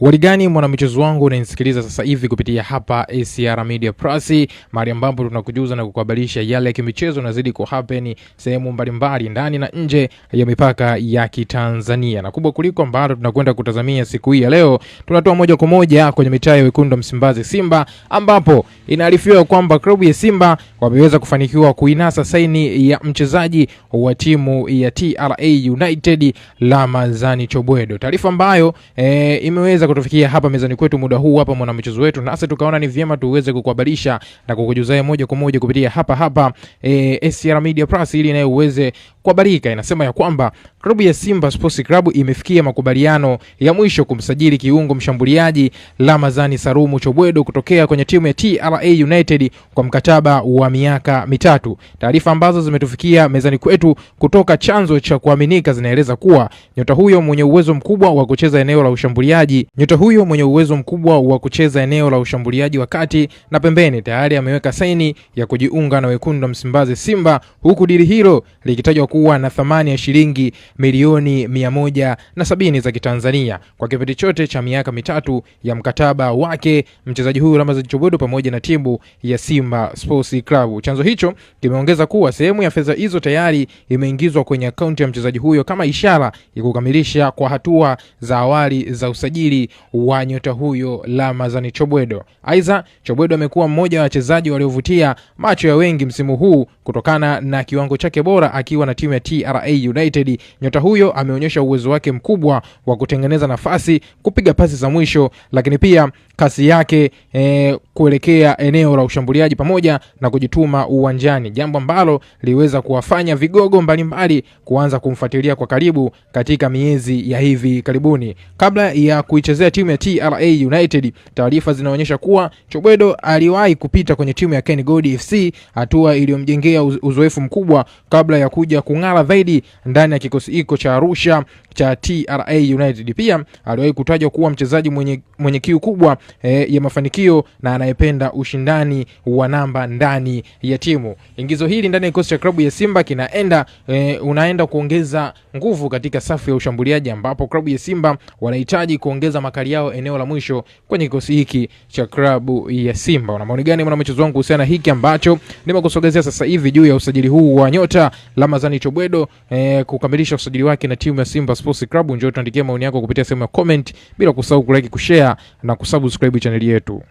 Waligani mwanamichezo wangu unanisikiliza sasa hivi kupitia hapa ACR Media Plus, mahali ambapo tunakujuza na kukuhabarisha yale ya kimichezo yanazidi kuhappen sehemu mbalimbali ndani na nje ya mipaka ya Kitanzania. Na kubwa kuliko ambalo tunakwenda kutazamia siku hii ya leo, tunatoa moja kwa moja kwenye mitaa ya wekundu wa Msimbazi Simba, ambapo inaarifiwa kwamba klabu ya Simba wameweza kufanikiwa kuinasa saini ya mchezaji wa timu ya TRA United Ramazani Chobwedo. Taarifa ambayo imeweza kutufikia hapa mezani kwetu muda huu hapa mwanamichezo wetu, na sasa tukaona ni vyema tuweze kukuhabarisha na kukujuza moja kwa moja kupitia hapa ACR Media Plus ili naye uweze kuhabarika. Inasema ya kwamba klabu ya Simba Sports Club imefikia makubaliano ya mwisho kumsajili kiungo mshambuliaji Ramazani Sarumu Chobwedo kutokea kwenye timu ya TRA United kwa mkataba wa miaka 3. Taarifa ambazo zimetufikia mezani kwetu kutoka chanzo cha kuaminika zinaeleza kuwa nyota huyo mwenye uwezo mkubwa wa kucheza eneo la ushambuliaji wakati na pembeni tayari ameweka saini ya kujiunga na wekundu wa Msimbazi Simba, huku dili hilo likitajwa kuwa na thamani ya shilingi milioni 170 za Kitanzania kwa kipindi chote cha miaka 3 ya mkataba wake mchezaji huyu Ramazani Chobwedo pamoja na timu ya Simba Sports Club. Chanzo hicho kimeongeza kuwa sehemu ya fedha hizo tayari imeingizwa kwenye akaunti ya mchezaji huyo kama ishara ya kukamilisha kwa hatua za awali za usajili wa nyota huyo Ramazani Chobwedo. Aidha, Chobwedo amekuwa mmoja wa wachezaji waliovutia macho ya wengi msimu huu kutokana na kiwango chake bora akiwa na timu ya TRA United. Nyota huyo ameonyesha uwezo wake mkubwa wa kutengeneza nafasi, kupiga pasi za mwisho, lakini pia kasi yake kuelekea eneo la ushambuliaji pamoja na kujituma uwanjani, jambo ambalo liweza kuwafanya vigogo mbalimbali kuanza kumfuatilia kwa karibu katika miezi ya hivi karibuni. Kabla ya kuichezea timu ya TRA United, taarifa zinaonyesha kuwa Chobwedo aliwahi kupita kwenye timu ya Ken Gold FC, hatua iliyomjengea uzoefu mkubwa kabla ya kuja kung'ara zaidi ndani ya kikosi hiko cha Arusha cha TRA United. Pia aliwahi kutajwa kuwa mchezaji mwenye kiu kubwa ya mafanikio na anayependa ushindani wa namba ndani ya timu. Ingizo hili ndani ya kikosi cha klabu ya Simba unaenda kuongeza nguvu katika safu ya ushambuliaji, ambapo klabu ya Simba wanahitaji kuongeza makali yao eneo la mwisho kwenye kikosi hiki cha klabu ya Simba. Una maoni gani mwanamichezo wangu kuhusiana hiki ambacho nimekusogezea sasa hivi juu ya usajili huu wa nyota Ramazani Chobwedo kukamilisha usajili wake na timu ya Simba Sports Club? Njoo tuandikie maoni yako kupitia sehemu ya comment, bila kusahau kulike, kushare na kusubscribe channel yetu.